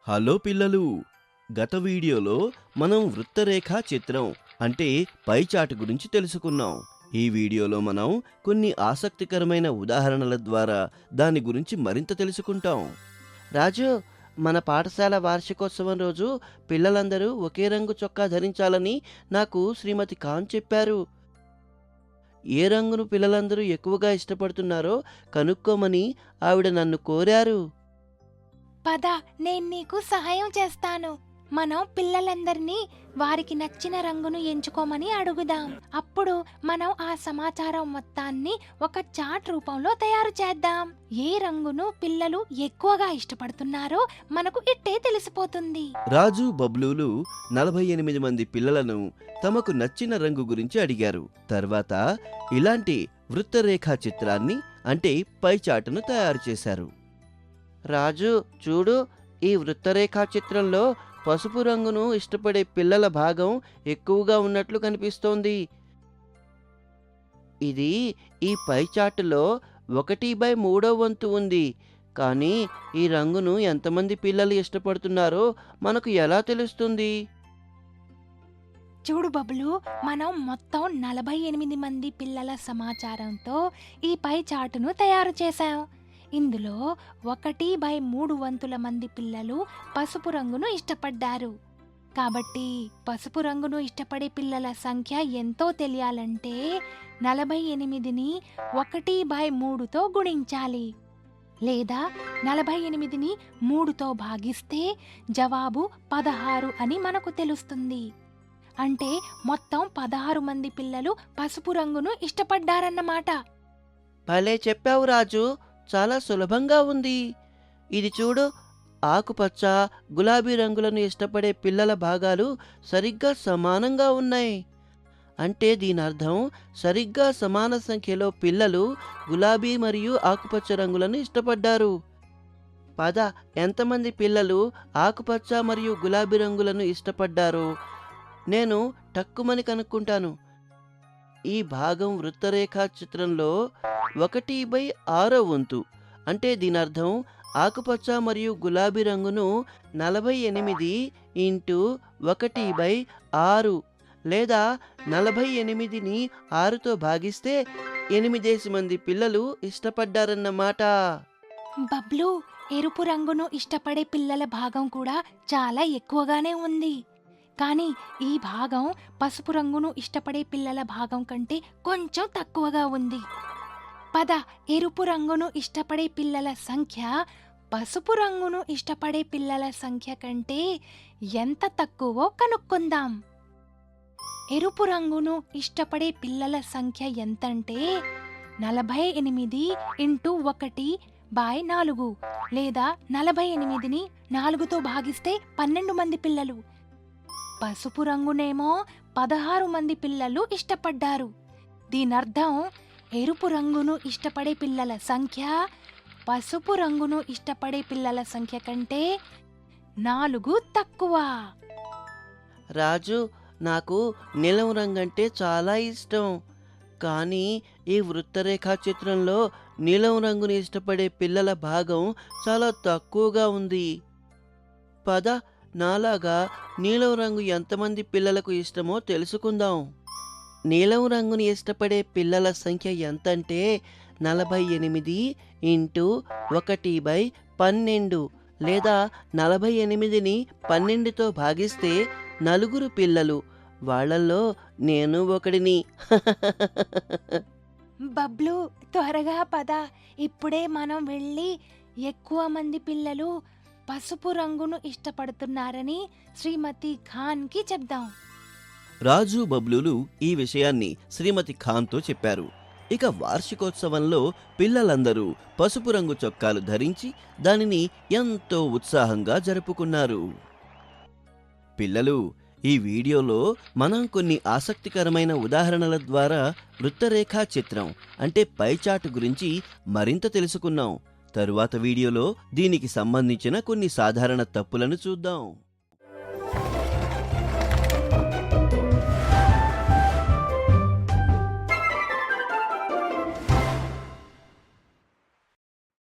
Hello పిల్లలు, గత వీడియోలో మనం వృత్తరేఖా చిత్రం అంటే పై చార్ట్ గురించి తెలుసుకున్నాం. ఈ వీడియోలో మనం కొన్ని ఆసక్తికరమైన ఉదాహరణల ద్వారా దాని గురించి మరింత తెలుసుకుంటాం. రాజు, మన పాఠశాల వార్షికోత్సవం రోజు పిల్లలందరూ ఒకే రంగు చొక్కా ధరించాలని నాకు శ్రీమతి ఖాన్ చెప్పారు. ఏ రంగును పిల్లలందరూ ఎక్కువగా ఇష్టపడుతున్నారో కనుక్కోమని ఆవిడ నన్ను కోరారు. పద, నేను నీకు సహాయం చేస్తాను. మనం పిల్లలందరినీ వారికి నచ్చిన రంగును ఎంచుకోమని అడుగుదాం. అప్పుడు మనం ఆ సమాచారం మొత్తాన్ని ఒక చార్ట్ రూపంలో తయారు చేద్దాం. ఏ రంగును పిల్లలు ఎక్కువగా ఇష్టపడుతున్నారో మనకు ఇట్టే తెలిసిపోతుంది. రాజు బబ్లూలు 48 మంది పిల్లలను తమకు నచ్చిన రంగు గురించి అడిగారు. తర్వాత ఇలాంటి వృత్తరేఖా చిత్రాన్ని అంటే పై చార్టును తయారు చేశారు. రాజు చూడు, ఈ వృత్తరేఖా చిత్రంలో పసుపు రంగును ఇష్టపడే పిల్లల భాగం ఎక్కువగా ఉన్నట్లు కనిపిస్తోంది. ఇది ఈ పై చార్టులో 1/3 వంతు ఉంది. కానీ ఈ రంగును ఎంతమంది పిల్లలు ఇష్టపడుతున్నారో మనకు ఎలా తెలుస్తుంది? చూడు బబ్లు, మనం మొత్తం 48 మంది పిల్లల సమాచారంతో ఈ పై చార్టును తయారు చేశాం. ఇందులో 1/3 వంతుల మంది పిల్లలు పసుపు రంగును ఇష్టపడ్డారు. కాబట్టి పసుపు రంగును ఇష్టపడే పిల్లల సంఖ్య ఎంతో తెలియాలంటే 48ని 1/3తో గుణించాలి. లేదా 48ని 3తో భాగిస్తే జవాబు 16 అని మనకు తెలుస్తుంది. అంటే మొత్తం 16 మంది పిల్లలు పసుపు రంగును ఇష్టపడ్డారన్నమాట. భలే చెప్పావు రాజు, చాలా సులభంగా ఉంది. ఇది చూడు, ఆకుపచ్చ, గులాబీ రంగులను ఇష్టపడే పిల్లల భాగాలు సరిగ్గా సమానంగా ఉన్నాయి. అంటే దీని అర్థం సరిగ్గా సమాన సంఖ్యలో పిల్లలు గులాబీ మరియు ఆకుపచ్చ రంగులను ఇష్టపడ్డారు. పద, ఎంతమంది పిల్లలు ఆకుపచ్చ మరియు గులాబీ రంగులను ఇష్టపడ్డారు నేను టక్కుమని కనుక్కుంటాను. ఈ భాగం వృత్తరేఖా చిత్రంలో 1/6 వంతు. అంటే దీని అర్థం ఆకుపచ్చ మరియు గులాబీ రంగును 48 × 1/6 లేదా 48ని 6తో భాగిస్తే 8 మంది పిల్లలు ఇష్టపడ్డారన్నమాట. బబ్లు, ఎరుపు రంగును ఇష్టపడే పిల్లల భాగం కూడా చాలా ఎక్కువగానే ఉంది. కానీ ఈ భాగం పసుపు రంగును ఇష్టపడే పిల్లల భాగం కంటే కొంచెం తక్కువగా ఉంది. పద, ఎరుపు రంగును ఇష్టపడే పిల్లల సంఖ్య పసుపు రంగును ఇష్టపడే పిల్లల సంఖ్య కంటే ఎంత తక్కువో కనుక్కుందాం. ఎరుపు రంగును ఇష్టపడే పిల్లల సంఖ్య ఎంతంటే 48 × 1/4 లేదా 48ని 4తో భాగిస్తే 12 మంది పిల్లలు. పసుపు రంగునేమో 16 మంది పిల్లలు ఇష్టపడ్డారు. దీనర్థం ఎరుపు రంగును ఇష్టపడే పిల్లల సంఖ్య పసుపు రంగును ఇష్టపడే పిల్లల సంఖ్య కంటే 4 తక్కువ. రాజు, నాకు నీలం రంగు అంటే చాలా ఇష్టం. కానీ ఈ వృత్తరేఖా చిత్రంలో నీలం రంగుని ఇష్టపడే పిల్లల భాగం చాలా తక్కువగా ఉంది. పద, నాలాగా నీలం రంగు ఎంతమంది పిల్లలకు ఇష్టమో తెలుసుకుందాం. నీలం రంగుని ఇష్టపడే పిల్లల సంఖ్య ఎంతంటే 48 × 1/12 లేదా 48ని 12తో భాగిస్తే 4 పిల్లలు. వాళ్ళల్లో నేను ఒకడిని. బబ్లు, త్వరగా పద. ఇప్పుడే మనం వెళ్ళి ఎక్కువ మంది పిల్లలు పసుపు రంగును ఇష్టపడుతున్నారని శ్రీమతి ఖాన్కి చెప్దాం. రాజు బబ్లూలు ఈ విషయాన్ని శ్రీమతి ఖాన్తో చెప్పారు. ఇక వార్షికోత్సవంలో పిల్లలందరూ పసుపు రంగు చొక్కాలు ధరించి దానిని ఎంతో ఉత్సాహంగా జరుపుకున్నారు. పిల్లలు, ఈ వీడియోలో మనం కొన్ని ఆసక్తికరమైన ఉదాహరణల ద్వారా వృత్తరేఖా చిత్రం అంటే పై చార్ట్ గురించి మరింత తెలుసుకున్నాం. తరువాత వీడియోలో దీనికి సంబంధించిన కొన్ని సాధారణ తప్పులను చూద్దాం.